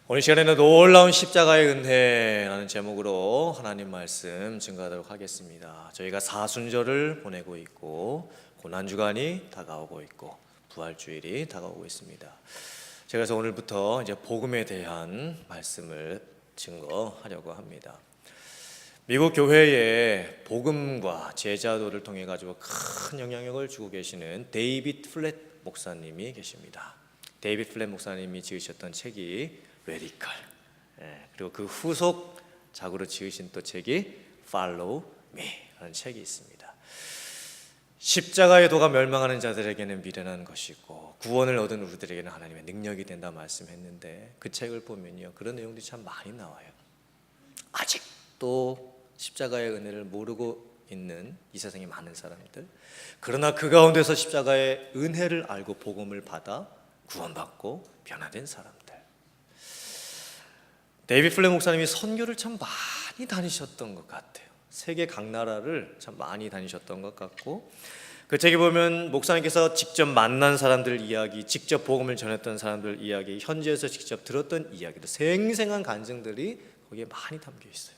오늘 시간에는 놀라운 십자가의 은혜라는 제목으로 하나님 말씀 증거하도록 하겠습니다. 저희가 사순절을 보내고 있고 고난주간이 다가오고 있고 부활주일이 다가오고 있습니다. 제가 그래서 오늘부터 이제 복음에 대한 말씀을 증거하려고 합니다. 미국 교회에 복음과 제자도를 통해 가지고 큰 영향력을 주고 계시는 데이빗 플랫 목사님이 계십니다. 데이빗 플랫 목사님이 지으셨던 책이 레디컬, 그리고 그 후속작으로 지으신 또 책이 Follow Me라는 책이 있습니다. 십자가의 도가 멸망하는 자들에게는 미련한 것이고 구원을 얻은 우리들에게는 하나님의 능력이 된다 말씀했는데, 그 책을 보면요 그런 내용들이 참 많이 나와요. 아직도 십자가의 은혜를 모르고 있는 이 세상에 많은 사람들, 그러나 그 가운데서 십자가의 은혜를 알고 복음을 받아 구원받고 변화된 사람들. 데이빗 플랫 목사님이 선교를 참 많이 다니셨던 것 같아요. 세계 각 나라를 참 많이 다니셨던 것 같고, 그 책에 보면 목사님께서 직접 만난 사람들 이야기, 직접 복음을 전했던 사람들 이야기, 현지에서 직접 들었던 이야기도 생생한 간증들이 거기에 많이 담겨 있어요.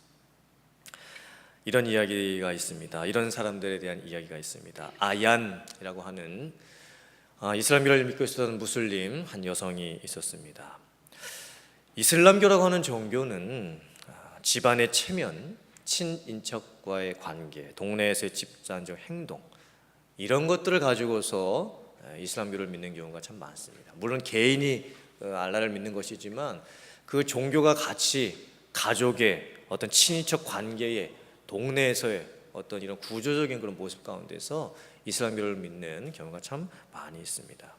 이런 이야기가 있습니다. 이런 사람들에 대한 이야기가 있습니다. 아얀이라고 하는 이슬람교를 믿고 있었던 무슬림 한 여성이 있었습니다. 이슬람교라고 하는 종교는 집안의 체면, 친인척과의 관계, 동네에서의 집단적 행동, 이런 것들을 가지고서 이슬람교를 믿는 경우가 참 많습니다. 물론 개인이 알라를 믿는 것이지만 그 종교가 같이 가족의 어떤 친인척 관계에, 동네에서의 어떤 이런 구조적인 그런 모습 가운데서 이슬람교를 믿는 경우가 참 많이 있습니다.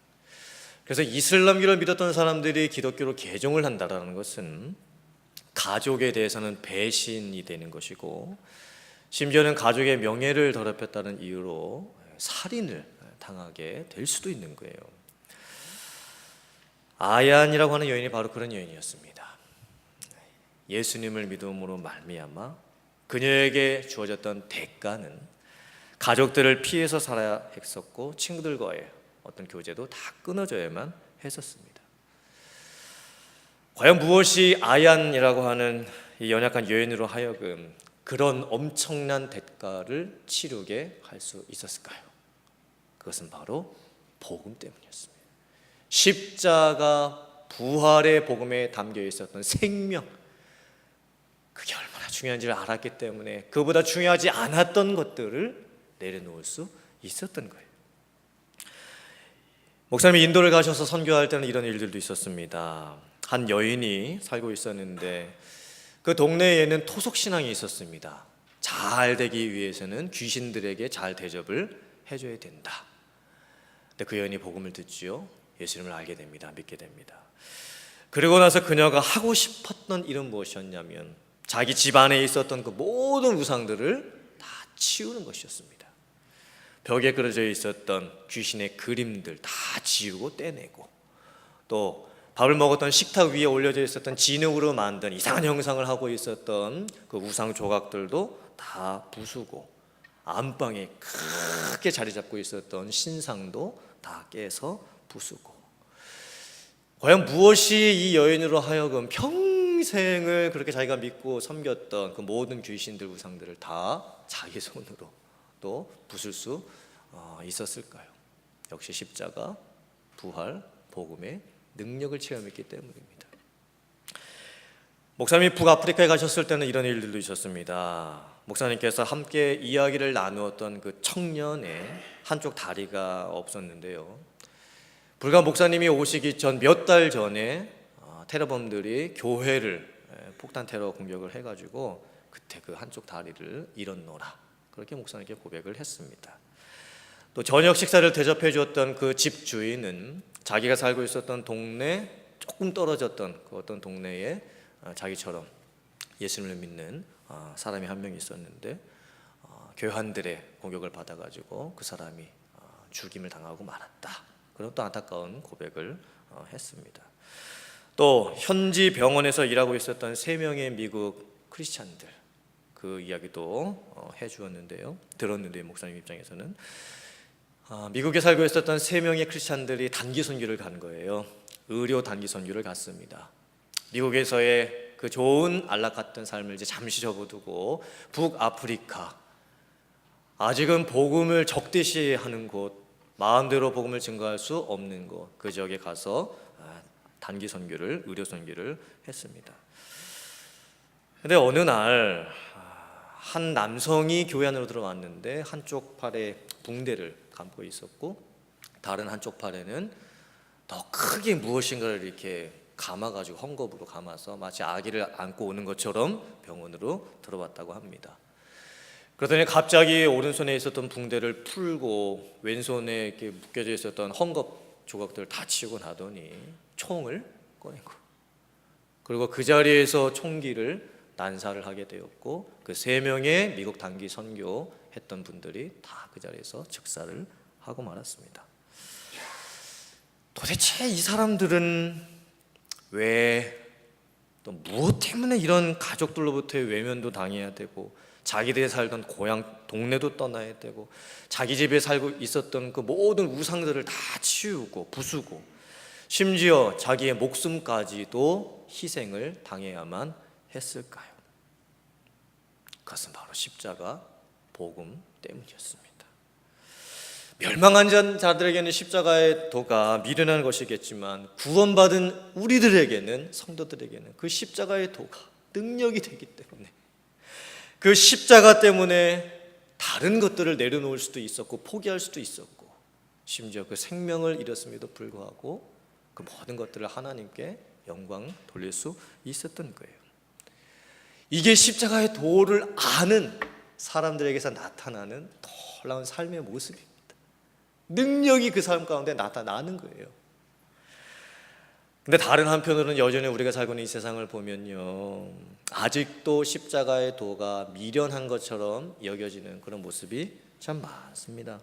그래서 이슬람교를 믿었던 사람들이 기독교로 개종을 한다는 것은 가족에 대해서는 배신이 되는 것이고, 심지어는 가족의 명예를 더럽혔다는 이유로 살인을 당하게 될 수도 있는 거예요. 아얀이라고 하는 여인이 바로 그런 여인이었습니다. 예수님을 믿음으로 말미암아 그녀에게 주어졌던 대가는 가족들을 피해서 살아야 했었고, 친구들과의 어떤 교제도 다 끊어져야만 했었습니다. 과연 무엇이 아얀이라고 하는 이 연약한 여인으로 하여금 그런 엄청난 대가를 치르게 할 수 있었을까요? 그것은 바로 복음 때문이었습니다. 십자가 부활의 복음에 담겨 있었던 생명, 그게 얼마나 중요한지를 알았기 때문에 그보다 중요하지 않았던 것들을 내려놓을 수 있었던 거예요. 목사님이 인도를 가셔서 선교할 때는 이런 일들도 있었습니다. 한 여인이 살고 있었는데 그 동네에는 토속신앙이 있었습니다. 잘 되기 위해서는 귀신들에게 잘 대접을 해줘야 된다. 근데 그 여인이 복음을 듣지요. 예수님을 알게 됩니다. 믿게 됩니다. 그리고 나서 그녀가 하고 싶었던 일은 무엇이었냐면 자기 집안에 있었던 그 모든 우상들을 다 치우는 것이었습니다. 벽에 그려져 있었던 귀신의 그림들 다 지우고 떼내고, 또 밥을 먹었던 식탁 위에 올려져 있었던 진흙으로 만든 이상한 형상을 하고 있었던 그 우상 조각들도 다 부수고, 안방에 크게 자리 잡고 있었던 신상도 다 깨서 부수고, 과연 무엇이 이 여인으로 하여금 평생을 그렇게 자기가 믿고 섬겼던 그 모든 귀신들 우상들을 다 자기 손으로 또 부술 수 있었을까요? 역시 십자가, 부활, 복음의 능력을 체험했기 때문입니다. 목사님이 북아프리카에 가셨을 때는 이런 일들도 있었습니다. 목사님께서 함께 이야기를 나누었던 그 청년의 한쪽 다리가 없었는데요, 불과 목사님이 오시기 전 몇 달 전에 테러범들이 교회를 폭탄 테러 공격을 해가지고 그때 그 한쪽 다리를 잃었노라, 그렇게 목사님께 고백을 했습니다. 또 저녁 식사를 대접해 주었던 그 집 주인은 자기가 살고 있었던 동네 조금 떨어졌던 그 어떤 동네에 자기처럼 예수님을 믿는 사람이 한 명 있었는데 교환들의 공격을 받아가지고 그 사람이 죽임을 당하고 말았다. 그런 또 안타까운 고백을 했습니다. 또 현지 병원에서 일하고 있었던 3명의 미국 크리스찬들, 그 이야기도 해주었는데요. 들었는데 목사님 입장에서는 미국에 살고 있었던 3명의 크리스찬들이 단기 선교를 간 거예요. 의료 단기 선교를 갔습니다. 미국에서의 그 좋은 안락 같은 삶을 이제 잠시 접어두고 북아프리카, 아직은 복음을 적대시하는 곳, 마음대로 복음을 증거할 수 없는 곳, 그 지역에 가서 단기 선교를, 의료 선교를 했습니다. 근데 어느 날 한 남성이 교회 안으로 들어왔는데 한쪽 팔에 붕대를 감고 있었고 다른 한쪽 팔에는 더 크게 무엇인가를 이렇게 감아가지고 헝겊으로 감아서 마치 아기를 안고 오는 것처럼 병원으로 들어왔다고 합니다. 그러더니 갑자기 오른손에 있었던 붕대를 풀고 왼손에 이렇게 묶여져 있었던 헝겊 조각들을 다 치우고 나더니 총을 꺼낸 거. 그리고 그 자리에서 총기를 난사를 하게 되었고 그 3명의 미국 단기 선교했던 분들이 다 그 자리에서 즉사를 하고 말았습니다. 도대체 이 사람들은 왜 또 무엇 때문에 이런 가족들로부터의 외면도 당해야 되고 자기들이 살던 고향 동네도 떠나야 되고 자기 집에 살고 있었던 그 모든 우상들을 다 치우고 부수고 심지어 자기의 목숨까지도 희생을 당해야만 했을까요? 그것은 바로 십자가 복음 때문이었습니다. 멸망한 자들에게는 십자가의 도가 미련한 것이겠지만 구원받은 우리들에게는, 성도들에게는 그 십자가의 도가 능력이 되기 때문에 그 십자가 때문에 다른 것들을 내려놓을 수도 있었고 포기할 수도 있었고 심지어 그 생명을 잃었음에도 불구하고 그 모든 것들을 하나님께 영광 돌릴 수 있었던 거예요. 이게 십자가의 도를 아는 사람들에게서 나타나는 놀라운 삶의 모습입니다. 능력이 그 삶 가운데 나타나는 거예요. 근데 다른 한편으로는 여전히 우리가 살고 있는 이 세상을 보면요, 아직도 십자가의 도가 미련한 것처럼 여겨지는 그런 모습이 참 많습니다.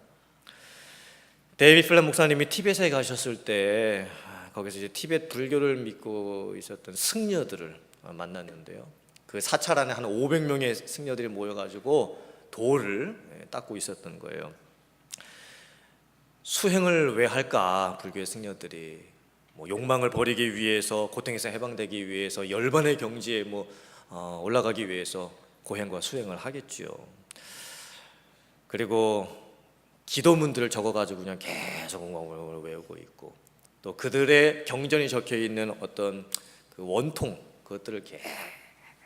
데이비드 플랫 목사님이 티벳에 가셨을 때 거기서 이제 티벳 불교를 믿고 있었던 승려들을 만났는데요. 그 사찰 안에 한 500명의 승려들이 모여가지고 돌을 닦고 있었던 거예요. 수행을 왜 할까? 불교의 승려들이 욕망을 버리기 위해서, 고통에서 해방되기 위해서, 열반의 경지에 올라가기 위해서 고행과 수행을 하겠지요. 그리고 기도문들을 적어가지고 그냥 계속 외우고 있고, 또 그들의 경전이 적혀 있는 어떤 그 원통, 그것들을 계속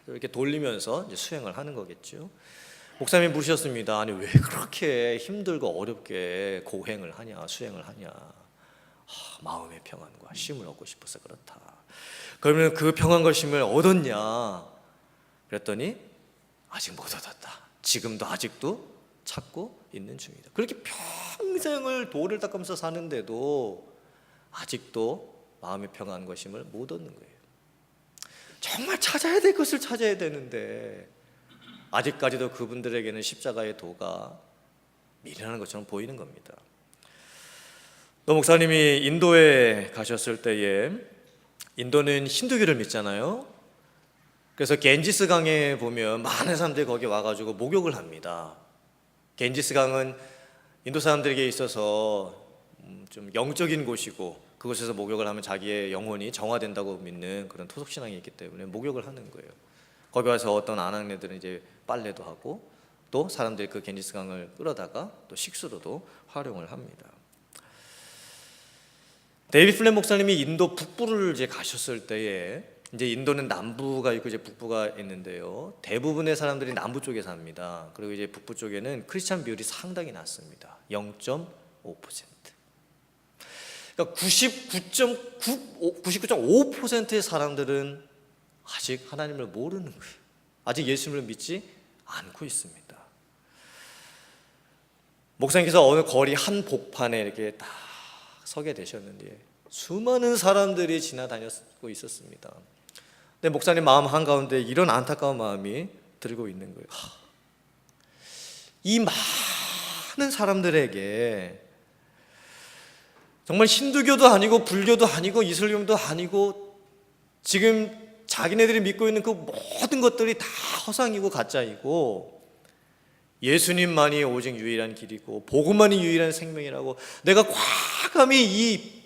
이렇게 돌리면서 이제 수행을 하는 거겠죠. 목사님이 물으셨습니다. 아니 왜 그렇게 힘들고 어렵게 고행을 하냐, 수행을 하냐? 마음의 평안과 쉼을 얻고 싶어서 그렇다. 그러면 그 평안과 쉼을 얻었냐? 그랬더니 아직 못 얻었다. 지금도 아직도 찾고 있는 중이다. 그렇게 평생을 돌을 닦으면서 사는데도 아직도 마음의 평안과 쉼을 못 얻는 거예요. 정말 찾아야 될 것을 찾아야 되는데 아직까지도 그분들에게는 십자가의 도가 미련한 것처럼 보이는 겁니다. 또 목사님이 인도에 가셨을 때에, 인도는 힌두교를 믿잖아요. 그래서 겐지스 강에 보면 많은 사람들이 거기 와가지고 목욕을 합니다. 겐지스 강은 인도 사람들에게 있어서 좀 영적인 곳이고 그곳에서 목욕을 하면 자기의 영혼이 정화된다고 믿는 그런 토속신앙이 있기 때문에 목욕을 하는 거예요. 거기 와서 어떤 아낙네들은 이제 빨래도 하고 또 사람들이 그 겐지스 강을 끌어다가 또 식수로도 활용을 합니다. 데이비드 플랫 목사님이 인도 북부를 이제 가셨을 때에, 이제 인도는 남부가 있고 이제 북부가 있는데요. 대부분의 사람들이 남부 쪽에 삽니다. 그리고 이제 북부 쪽에는 크리스찬 비율이 상당히 낮습니다. 0.5%. 그러니까 99.5%의 사람들은 아직 하나님을 모르는 거예요. 아직 예수님을 믿지 않고 있습니다. 목사님께서 어느 거리 한 복판에 이렇게 딱 서게 되셨는데 수많은 사람들이 지나다녔고 있었습니다. 근데 목사님 마음 한가운데 이런 안타까운 마음이 들고 있는 거예요. 이 많은 사람들에게 정말 힌두교도 아니고 불교도 아니고 이슬람도 아니고 지금 자기네들이 믿고 있는 그 모든 것들이 다 허상이고 가짜이고 예수님만이 오직 유일한 길이고 복음만이 유일한 생명이라고 내가 과감히 이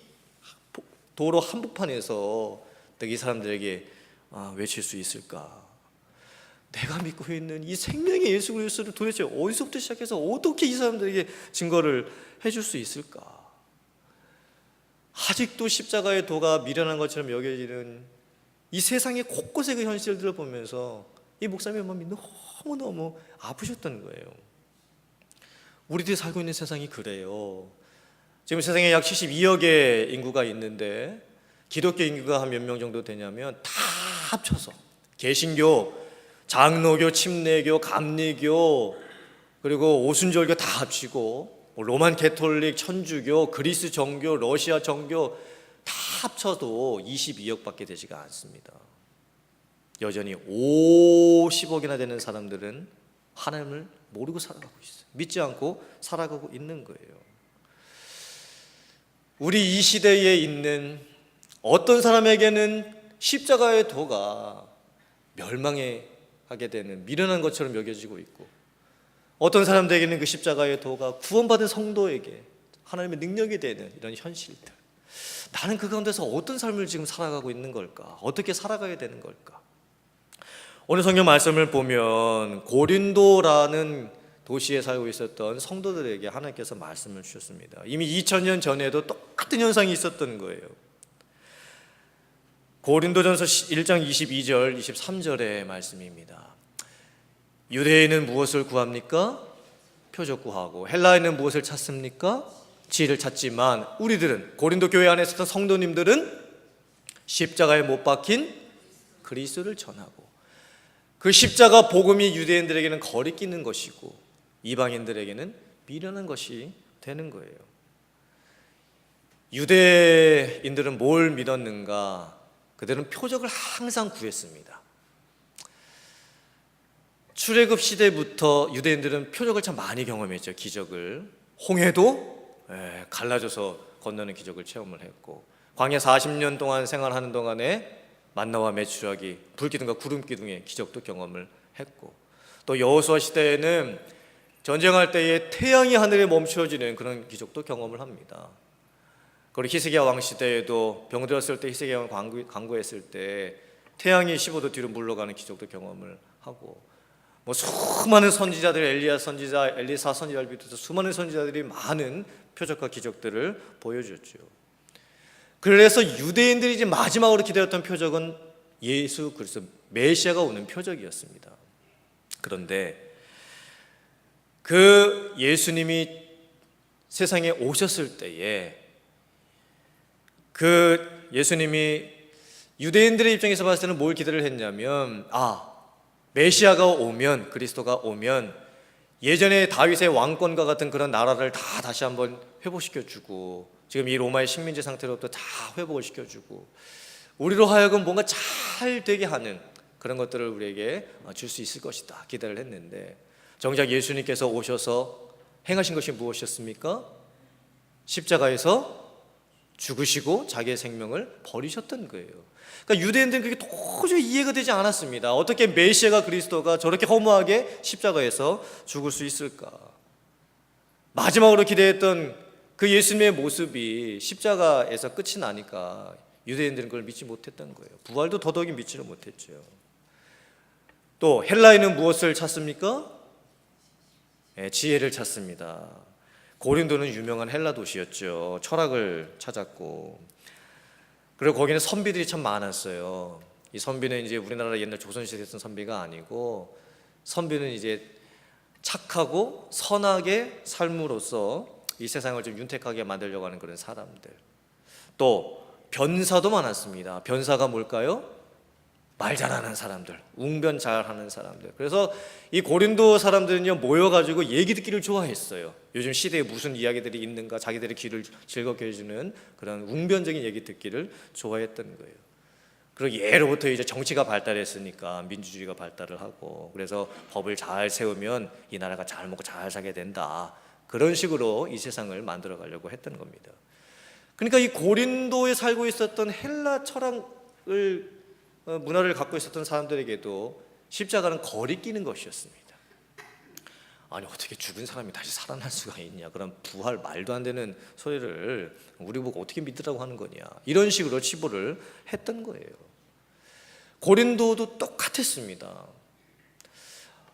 도로 한복판에서 이 사람들에게 외칠 수 있을까? 내가 믿고 있는 이 생명의 예수 그리스도를 도대체 어디서부터 시작해서 어떻게 이 사람들에게 증거를 해줄 수 있을까? 아직도 십자가의 도가 미련한 것처럼 여겨지는 이 세상의 곳곳의 그 현실들을 보면서 이 목사님의 마음이 너무너무 아프셨던 거예요. 우리들이 살고 있는 세상이 그래요. 지금 세상에 약 72억의 인구가 있는데 기독교 인구가 한 몇 명 정도 되냐면 다 합쳐서 개신교, 장로교, 침례교, 감리교, 그리고 오순절교 다 합치고 로만 가톨릭, 천주교, 그리스 정교, 러시아 정교 다 합쳐도 22억밖에 되지가 않습니다. 여전히 50억이나 되는 사람들은 하나님을 모르고 살아가고 있어요. 믿지 않고 살아가고 있는 거예요. 우리 이 시대에 있는 어떤 사람에게는 십자가의 도가 멸망하게 되는 미련한 것처럼 여겨지고 있고, 어떤 사람들에게는 그 십자가의 도가 구원받은 성도에게 하나님의 능력이 되는 이런 현실들. 나는 그 가운데서 어떤 삶을 지금 살아가고 있는 걸까? 어떻게 살아가야 되는 걸까? 오늘 성경 말씀을 보면 고린도라는 도시에 살고 있었던 성도들에게 하나님께서 말씀을 주셨습니다. 이미 2000년 전에도 똑같은 현상이 있었던 거예요. 고린도전서 1장 22절 23절의 말씀입니다. 유대인은 무엇을 구합니까? 표적 구하고, 헬라인은 무엇을 찾습니까? 지혜를 찾지만 우리들은, 고린도 교회 안에 있었던 성도님들은 십자가에 못 박힌 그리스도를 전하고, 그 십자가 복음이 유대인들에게는 거리끼는 것이고 이방인들에게는 미련한 것이 되는 거예요. 유대인들은 뭘 믿었는가? 그들은 표적을 항상 구했습니다. 출애굽 시대부터 유대인들은 표적을 참 많이 경험했죠. 기적을. 홍해도 갈라져서 건너는 기적을 체험을 했고, 광야 40년 동안 생활하는 동안에 만나와 메추라기, 불기둥과 구름기둥의 기적도 경험을 했고, 또 여호수아 시대에는 전쟁할 때에 태양이 하늘에 멈춰지는 그런 기적도 경험을 합니다. 그리고 히스기야 왕 시대에도 병들었을 때 히스기야 왕 간구했을 때 태양이 15도 뒤로 물러가는 기적도 경험을 하고, 수많은 선지자들, 엘리야 선지자, 엘리사 선지자를 비롯해서 수많은 선지자들이 많은 표적과 기적들을 보여줬죠. 그래서 유대인들이 이제 마지막으로 기다렸던 표적은 예수 그리스도 메시아가 오는 표적이었습니다. 그런데 그 예수님이 세상에 오셨을 때에 그 예수님이 유대인들의 입장에서 봤을 때는 뭘 기대를 했냐면, 메시아가 오면, 그리스도가 오면 예전에 다윗의 왕권과 같은 그런 나라를 다 다시 한번 회복시켜주고, 지금 이 로마의 식민지 상태로부터 다 회복을 시켜주고, 우리로 하여금 뭔가 잘 되게 하는 그런 것들을 우리에게 줄 수 있을 것이다 기대를 했는데, 정작 예수님께서 오셔서 행하신 것이 무엇이었습니까? 십자가에서 죽으시고 자기의 생명을 버리셨던 거예요. 그러니까 유대인들은 그게 도저히 이해가 되지 않았습니다. 어떻게 메시아가, 그리스도가 저렇게 허무하게 십자가에서 죽을 수 있을까? 마지막으로 기대했던 그 예수님의 모습이 십자가에서 끝이 나니까 유대인들은 그걸 믿지 못했던 거예요. 부활도 더더욱이 믿지를 못했죠. 또 헬라인은 무엇을 찾습니까? 지혜를 찾습니다. 고린도는 유명한 헬라 도시였죠. 철학을 찾았고, 그리고 거기는 선비들이 참 많았어요. 이 선비는 이제 우리나라 옛날 조선시대에 쓴 선비가 아니고, 선비는 이제 착하고 선하게 삶으로써 이 세상을 좀 윤택하게 만들려고 하는 그런 사람들. 또 변사도 많았습니다. 변사가 뭘까요? 말 잘하는 사람들, 웅변 잘하는 사람들. 그래서 이 고린도 사람들은요, 모여가지고 얘기 듣기를 좋아했어요. 요즘 시대에 무슨 이야기들이 있는가, 자기들의 귀를 즐겁게 해주는 그런 웅변적인 얘기 듣기를 좋아했던 거예요. 그리고 예로부터 이제 정치가 발달했으니까 민주주의가 발달을 하고, 그래서 법을 잘 세우면 이 나라가 잘 먹고 잘 살게 된다, 그런 식으로 이 세상을 만들어 가려고 했던 겁니다. 그러니까 이 고린도에 살고 있었던 헬라 철학을 문화를 갖고 있었던 사람들에게도 십자가는 거리끼는 것이었습니다. 아니, 어떻게 죽은 사람이 다시 살아날 수가 있냐, 그런 부활 말도 안 되는 소리를 우리 보고 어떻게 믿으라고 하는 거냐, 이런 식으로 치부를 했던 거예요. 고린도도 똑같았습니다.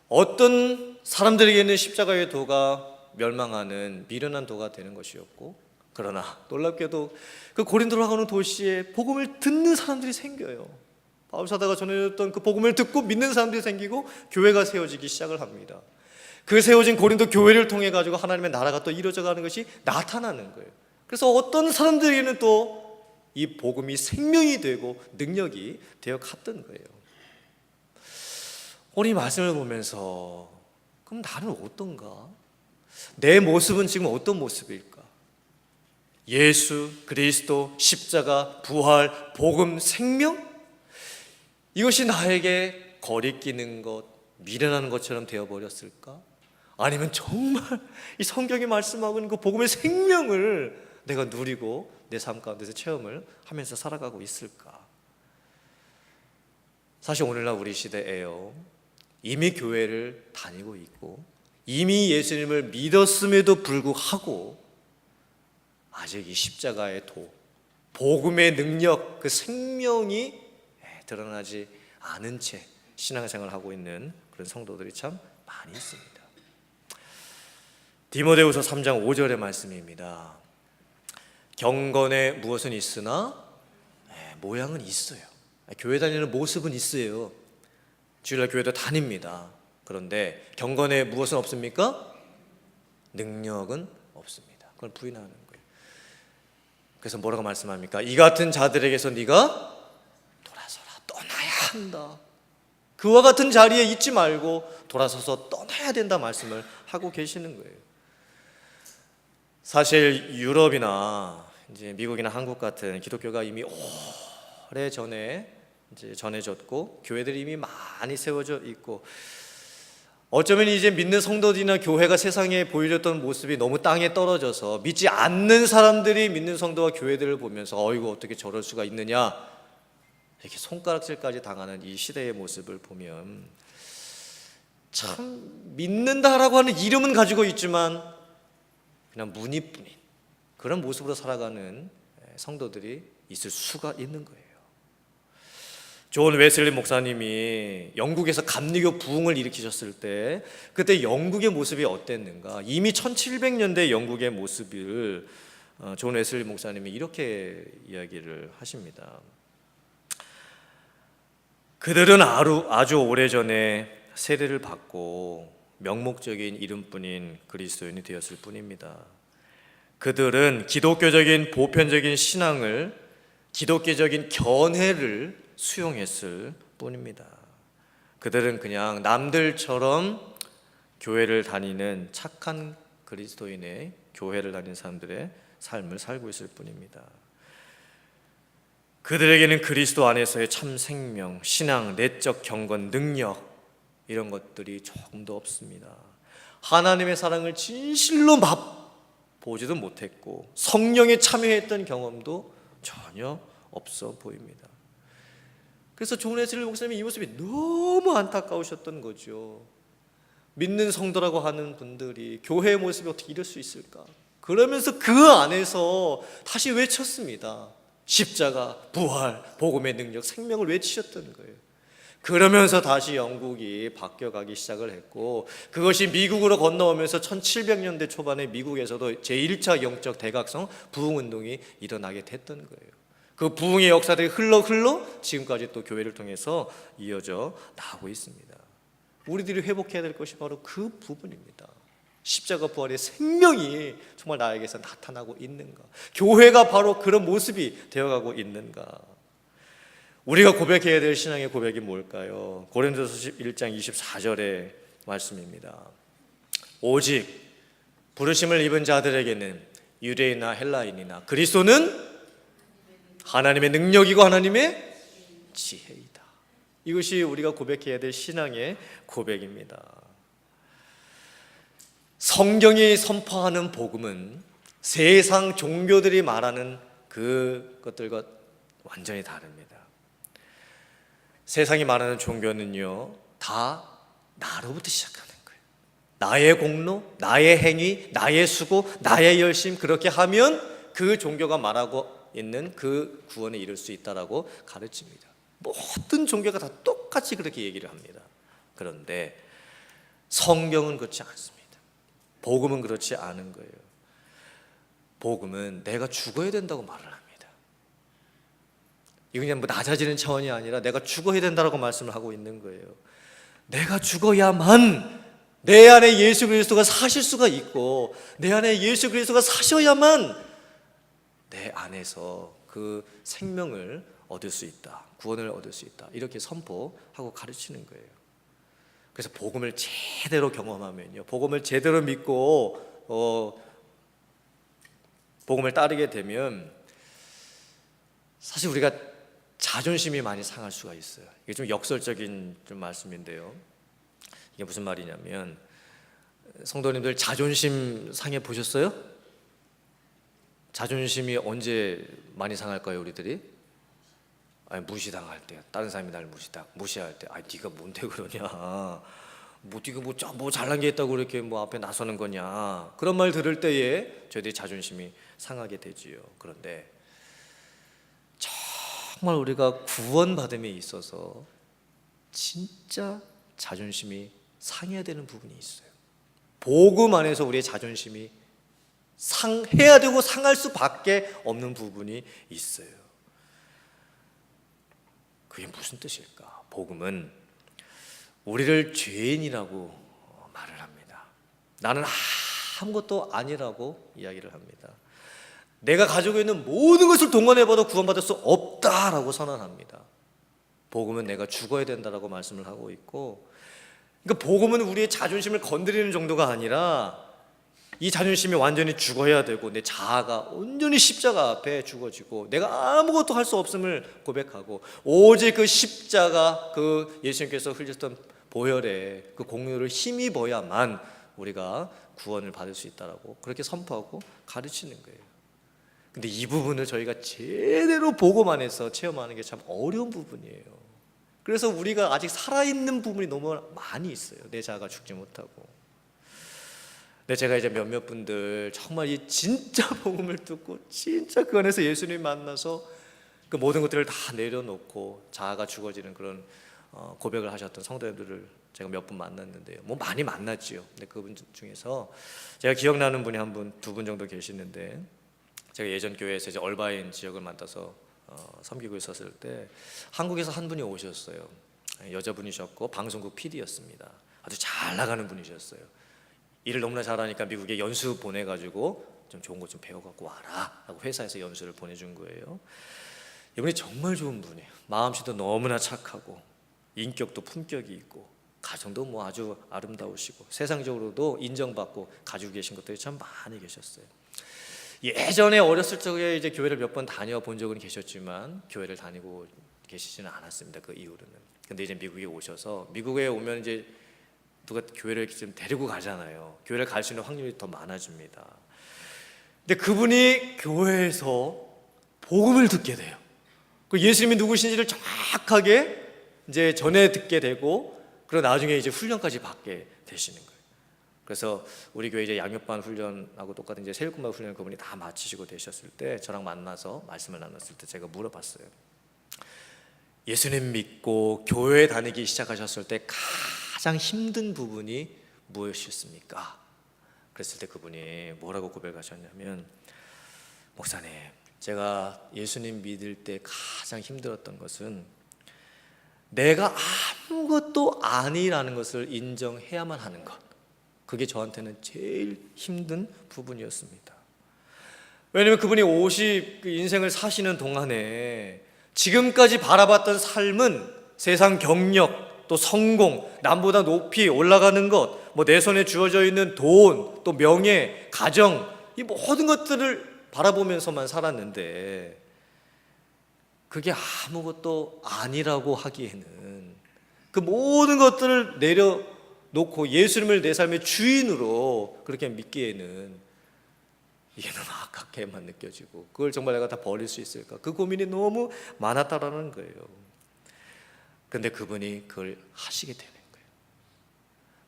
어떤 사람들에게는 십자가의 도가 멸망하는 미련한 도가 되는 것이었고, 그러나 놀랍게도 그 고린도라고 하는 도시에 복음을 듣는 사람들이 생겨요. 바울 사도가 전해줬던 그 복음을 듣고 믿는 사람들이 생기고 교회가 세워지기 시작을 합니다. 그 세워진 고린도 교회를 통해 가지고 하나님의 나라가 또 이루어져가는 것이 나타나는 거예요. 그래서 어떤 사람들에게는 또 이 복음이 생명이 되고 능력이 되어 갔던 거예요. 오늘 이 말씀을 보면서 그럼 나는 어떤가? 내 모습은 지금 어떤 모습일까? 예수, 그리스도, 십자가, 부활, 복음, 생명? 이것이 나에게 거리끼는 것, 미련한 것처럼 되어버렸을까? 아니면 정말 이 성경이 말씀하고 있는 그 복음의 생명을 내가 누리고 내 삶 가운데서 체험을 하면서 살아가고 있을까? 사실 오늘날 우리 시대에요, 이미 교회를 다니고 있고 이미 예수님을 믿었음에도 불구하고 아직 이 십자가의 도, 복음의 능력, 그 생명이 드러나지 않은 채 신앙생활을 하고 있는 그런 성도들이 참 많이 있습니다. 디모데후서 3장 5절의 말씀입니다. 경건에 무엇은 있으나 모양은 있어요. 교회 다니는 모습은 있어요. 주일날 교회도 다닙니다. 그런데 경건에 무엇은 없습니까? 능력은 없습니다. 그걸 부인하는 거예요. 그래서 뭐라고 말씀합니까? 이 같은 자들에게서 네가 돌아서라, 떠나야 한다. 그와 같은 자리에 있지 말고 돌아서서 떠나야 된다 말씀을 하고 계시는 거예요. 사실 유럽이나 이제 미국이나 한국 같은 기독교가 이미 오래 전에 이제 전해졌고 교회들이 이미 많이 세워져 있고, 어쩌면 이제 믿는 성도들이나 교회가 세상에 보여줬던 모습이 너무 땅에 떨어져서 믿지 않는 사람들이 믿는 성도와 교회들을 보면서 어이구 어떻게 저럴 수가 있느냐 이렇게 손가락질까지 당하는 이 시대의 모습을 보면 참 믿는다라고 하는 이름은 가지고 있지만 그냥 무늬뿐인 그런 모습으로 살아가는 성도들이 있을 수가 있는 거예요. 존 웨슬리 목사님이 영국에서 감리교 부흥을 일으키셨을 때 그때 영국의 모습이 어땠는가? 이미 1700년대 영국의 모습을 존 웨슬리 목사님이 이렇게 이야기를 하십니다. 그들은 아주 오래전에 세례를 받고 명목적인 이름뿐인 그리스도인이 되었을 뿐입니다. 그들은 기독교적인 보편적인 신앙을, 기독교적인 견해를 수용했을 뿐입니다. 그들은 그냥 남들처럼 교회를 다니는 착한 그리스도인의, 교회를 다니는 사람들의 삶을 살고 있을 뿐입니다. 그들에게는 그리스도 안에서의 참 생명, 신앙, 내적 경건, 능력 이런 것들이 조금도 없습니다. 하나님의 사랑을 진실로 맛보지도 못했고 성령에 참여했던 경험도 전혀 없어 보입니다. 그래서 존 웨슬리 목사님이 이 모습이 너무 안타까우셨던 거죠. 믿는 성도라고 하는 분들이 교회의 모습이 어떻게 이럴 수 있을까? 그러면서 그 안에서 다시 외쳤습니다. 십자가, 부활, 복음의 능력, 생명을 외치셨던 거예요. 그러면서 다시 영국이 바뀌어가기 시작을 했고, 그것이 미국으로 건너오면서 1700년대 초반에 미국에서도 제1차 영적 대각성 부흥운동이 일어나게 됐던 거예요. 그 부흥의 역사들이 흘러 지금까지 또 교회를 통해서 이어져 나오고 있습니다. 우리들이 회복해야 될 것이 바로 그 부분입니다. 십자가 부활의 생명이 정말 나에게서 나타나고 있는가? 교회가 바로 그런 모습이 되어가고 있는가? 우리가 고백해야 될 신앙의 고백이 뭘까요? 고린도서 1장 24절의 말씀입니다. 오직 부르심을 입은 자들에게는 유대인이나 헬라인이나 그리스도는 하나님의 능력이고 하나님의 지혜이다. 이것이 우리가 고백해야 될 신앙의 고백입니다. 성경이 선포하는 복음은 세상 종교들이 말하는 그것들과 완전히 다릅니다. 세상이 말하는 종교는요, 다 나로부터 시작하는 거예요. 나의 공로, 나의 행위, 나의 수고, 나의 열심, 그렇게 하면 그 종교가 말하고 있는 그 구원에 이를 수 있다라고 가르칩니다. 모든 종교가 다 똑같이 그렇게 얘기를 합니다. 그런데 성경은 그렇지 않습니다. 복음은 그렇지 않은 거예요. 복음은 내가 죽어야 된다고 말을 합니다. 이건 그냥 뭐 낮아지는 차원이 아니라 내가 죽어야 된다고 말씀을 하고 있는 거예요. 내가 죽어야만 내 안에 예수 그리스도가 사실 수가 있고, 내 안에 예수 그리스도가 사셔야만 내 안에서 그 생명을 얻을 수 있다, 구원을 얻을 수 있다, 이렇게 선포하고 가르치는 거예요. 그래서 복음을 제대로 경험하면요, 복음을 제대로 믿고 복음을 따르게 되면 사실 우리가 자존심이 많이 상할 수가 있어요. 이게 좀 역설적인 좀 말씀인데요, 이게 무슨 말이냐면, 성도님들 자존심 상해 보셨어요? 자존심이 언제 많이 상할까요, 우리들이? 아니, 무시당할 때, 다른 사람이 날 무시할 때, 아니 네가 뭔데 그러냐, 뭐 네가 뭐 잘난 게 있다고 이렇게 뭐 앞에 나서는 거냐, 그런 말 들을 때에 저희들이 자존심이 상하게 되지요. 그런데 정말 우리가 구원받음에 있어서 진짜 자존심이 상해야 되는 부분이 있어요. 복음 안에서 우리의 자존심이 상해야 되고 상할 수밖에 없는 부분이 있어요. 그게 무슨 뜻일까? 복음은 우리를 죄인이라고 말을 합니다. 나는 아무것도 아니라고 이야기를 합니다. 내가 가지고 있는 모든 것을 동원해봐도 구원받을 수 없다라고 선언합니다. 복음은 내가 죽어야 된다라고 말씀을 하고 있고, 그러니까 복음은 우리의 자존심을 건드리는 정도가 아니라 이 자존심이 완전히 죽어야 되고, 내 자아가 온전히 십자가 앞에 죽어지고 내가 아무것도 할 수 없음을 고백하고, 오직 그 십자가, 그 예수님께서 흘렸던 보혈의 그 공로를 힘입어야만 우리가 구원을 받을 수 있다라고 그렇게 선포하고 가르치는 거예요. 근데 이 부분을 저희가 제대로 복음 안에서 체험하는 게 참 어려운 부분이에요. 그래서 우리가 아직 살아있는 부분이 너무 많이 있어요. 내 자아가 죽지 못하고. 근데 제가 이제 몇몇 분들 정말 이 진짜 복음을 듣고 진짜 그 안에서 예수님 만나서 그 모든 것들을 다 내려놓고 자아가 죽어지는 그런 고백을 하셨던 성도님들을 제가 몇 분 만났는데요. 뭐 많이 만났지요. 근데 그분 중에서 제가 기억나는 분이 한 분, 두 분 정도 계시는데, 제가 예전 교회에서 이제 얼바인 지역을 맡아서 섬기고 있었을 때 한국에서 한 분이 오셨어요. 여자분이셨고 방송국 PD였습니다. 아주 잘 나가는 분이셨어요. 일을 너무나 잘하니까 미국에 연수 보내가지고 좀 좋은 거 좀 배워갖고 와라 하고 회사에서 연수를 보내준 거예요. 이분이 정말 좋은 분이에요. 마음씨도 너무나 착하고 인격도 품격이 있고 가정도 뭐 아주 아름다우시고 세상적으로도 인정받고 가지고 계신 것들이 참 많이 계셨어요. 예전에 어렸을 적에 이제 교회를 몇 번 다녀본 적은 계셨지만 교회를 다니고 계시지는 않았습니다. 그 이후로는. 근데 이제 미국에 오셔서, 미국에 오면 이제 누가 교회를 좀 데리고 가잖아요. 교회를 갈 수 있는 확률이 더 많아집니다. 근데 그분이 교회에서 복음을 듣게 돼요. 그 예수님이 누구신지를 정확하게 이제 전해 듣게 되고, 그리고 나중에 이제 훈련까지 받게 되시는 거예요. 그래서 우리 교회 이제 양육반 훈련하고 똑같은 이제 세일꾼반 훈련 그분이 다 마치시고 되셨을 때 저랑 만나서 말씀을 나눴을 때 제가 물어봤어요. 예수님 믿고 교회 다니기 시작하셨을 때 가장 힘든 부분이 무엇이었습니까? 그랬을 때 그분이 뭐라고 고백하셨냐면, 목사님, 제가 예수님 믿을 때 가장 힘들었던 것은 내가 아무것도 아니라는 것을 인정해야만 하는 것, 그게 저한테는 제일 힘든 부분이었습니다. 왜냐하면 그분이 50 인생을 사시는 동안에 지금까지 바라봤던 삶은 세상 경력, 또 성공, 남보다 높이 올라가는 것, 뭐 내 손에 주어져 있는 돈, 또 명예, 가정, 이 모든 것들을 바라보면서만 살았는데, 그게 아무것도 아니라고 하기에는, 그 모든 것들을 내려놓고 예수님을 내 삶의 주인으로 그렇게 믿기에는 이게 너무 아깝게만 느껴지고, 그걸 정말 내가 다 버릴 수 있을까, 그 고민이 너무 많았다라는 거예요. 근데 그분이 그걸 하시게 되는 거예요.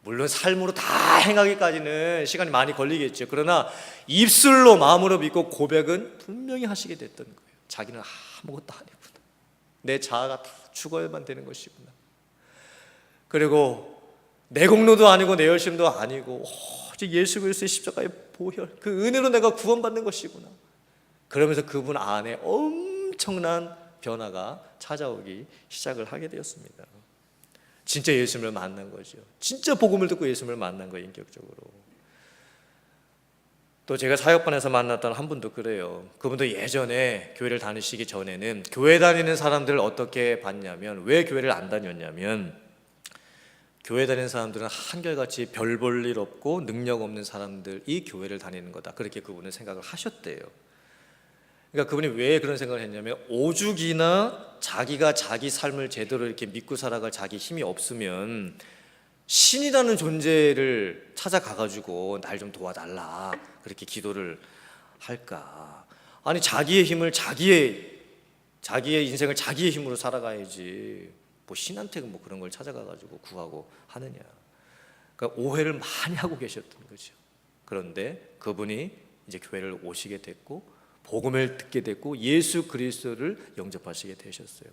물론 삶으로 다 행하기까지는 시간이 많이 걸리겠죠. 그러나 입술로 마음으로 믿고 고백은 분명히 하시게 됐던 거예요. 자기는 아무것도 아니구나. 내 자아가 다 죽어야만 되는 것이구나. 그리고 내 공로도 아니고 내 열심도 아니고 오직 예수 그리스도의 십자가의 보혈, 그 은혜로 내가 구원받는 것이구나. 그러면서 그분 안에 엄청난 변화가 찾아오기 시작을 하게 되었습니다. 진짜 예수님을 만난 거죠. 진짜 복음을 듣고 예수님을 만난 거예요, 인격적으로. 또 제가 사역반에서 만났던 한 분도 그래요. 그분도 예전에 교회를 다니시기 전에는 교회 다니는 사람들을 어떻게 봤냐면, 왜 교회를 안 다녔냐면, 교회 다니는 사람들은 한결같이 별 볼 일 없고 능력 없는 사람들이 교회를 다니는 거다, 그렇게 그분은 생각을 하셨대요. 그러니까 그분이 왜 그런 생각을 했냐면, 오죽이나 자기가 자기 삶을 제대로 이렇게 믿고 살아갈 자기 힘이 없으면 신이라는 존재를 찾아가가지고 날 좀 도와달라 그렇게 기도를 할까. 아니, 자기의 힘을 자기의 인생을 자기의 힘으로 살아가야지 뭐 신한테 뭐 그런 걸 찾아가가지고 구하고 하느냐. 그러니까 오해를 많이 하고 계셨던 거죠. 그런데 그분이 이제 교회를 오시게 됐고 복음을 듣게 됐고 예수 그리스도를 영접하시게 되셨어요.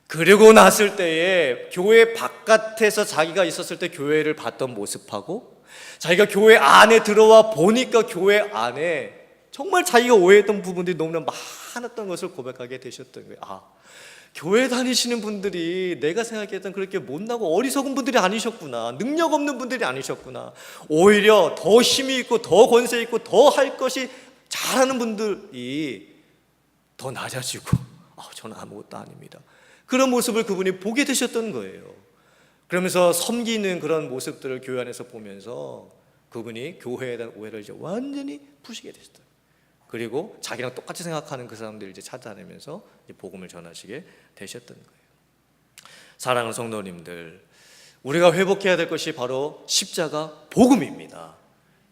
그리고 났을 때에 교회 바깥에서 자기가 있었을 때 교회를 봤던 모습하고 자기가 교회 안에 들어와 보니까 교회 안에 정말 자기가 오해했던 부분들이 너무나 많았던 것을 고백하게 되셨던 거예요. 아, 교회 다니시는 분들이 내가 생각했던 그렇게 못나고 어리석은 분들이 아니셨구나, 능력 없는 분들이 아니셨구나, 오히려 더 힘이 있고 더 권세 있고 더 할 것이 잘하는 분들이 더 낮아지고 저는 아무것도 아닙니다, 그런 모습을 그분이 보게 되셨던 거예요. 그러면서 섬기는 그런 모습들을 교회 안에서 보면서 그분이 교회에 대한 오해를 이제 완전히 푸시게 되셨어요. 그리고 자기랑 똑같이 생각하는 그 사람들을 이제 찾아내면서 이제 복음을 전하시게 되셨던 거예요. 사랑하는 성도님들, 우리가 회복해야 될 것이 바로 십자가 복음입니다.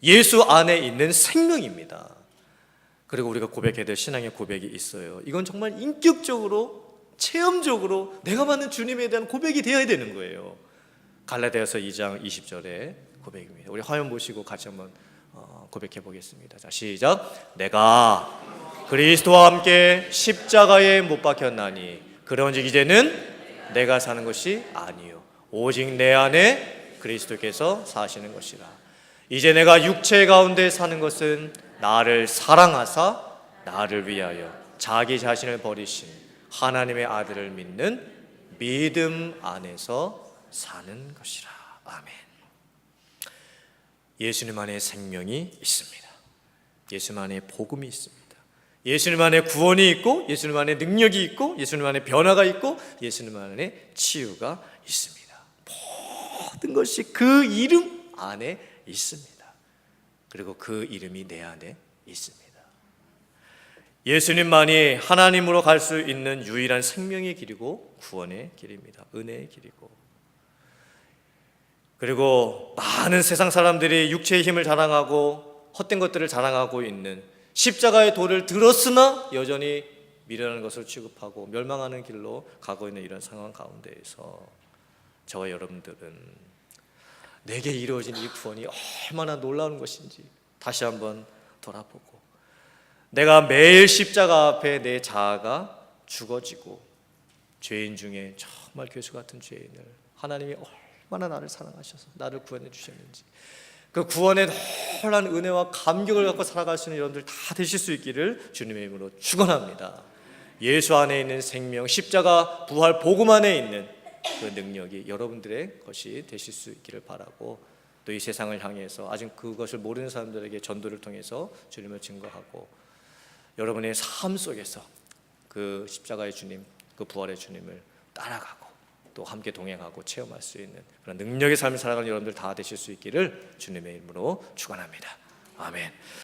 예수 안에 있는 생명입니다. 그리고 우리가 고백해야 될 신앙의 고백이 있어요. 이건 정말 인격적으로 체험적으로 내가 받는 주님에 대한 고백이 되어야 되는 거예요. 갈라디아서 2장 20절의 고백입니다. 우리 화면 보시고 같이 한번 고백해 보겠습니다. 자, 시작. 내가 그리스도와 함께 십자가에 못 박혔나니 그런즉 이제는 내가 사는 것이 아니요 오직 내 안에 그리스도께서 사시는 것이라. 이제 내가 육체 가운데 사는 것은 나를 사랑하사 나를 위하여 자기 자신을 버리신 하나님의 아들을 믿는 믿음 안에서 사는 것이라. 아멘. 예수님 안에 생명이 있습니다. 예수님 안에 복음이 있습니다. 예수님 안에 구원이 있고 예수님 안에 능력이 있고 예수님 안에 변화가 있고 예수님 안에 치유가 있습니다. 모든 것이 그 이름 안에 있습니다. 그리고 그 이름이 내 안에 있습니다. 예수님만이 하나님으로 갈 수 있는 유일한 생명의 길이고 구원의 길입니다. 은혜의 길이고. 그리고 많은 세상 사람들이 육체의 힘을 자랑하고 헛된 것들을 자랑하고 있는 십자가의 도를 들었으나 여전히 미련한 것을 취급하고 멸망하는 길로 가고 있는 이런 상황 가운데에서 저와 여러분들은 내게 이루어진 이 구원이 얼마나 놀라운 것인지 다시 한번 돌아보고, 내가 매일 십자가 앞에 내 자아가 죽어지고 죄인 중에 정말 괴수 같은 죄인을 하나님이 얼마나 나를 사랑하셔서 나를 구원해 주셨는지, 그 구원의 놀라운 은혜와 감격을 갖고 살아갈 수 있는 여러분들 다 되실 수 있기를 주님의 이름으로 축원합니다. 예수 안에 있는 생명, 십자가 부활 복음 안에 있는 그 능력이 여러분들의 것이 되실 수 있기를 바라고, 또 이 세상을 향해서 아직 그것을 모르는 사람들에게 전도를 통해서 주님을 증거하고 여러분의 삶 속에서 그 십자가의 주님, 그 부활의 주님을 따라가고 또 함께 동행하고 체험할 수 있는 그런 능력의 삶을 살아가는 여러분들 다 되실 수 있기를 주님의 이름으로 축원합니다. 아멘.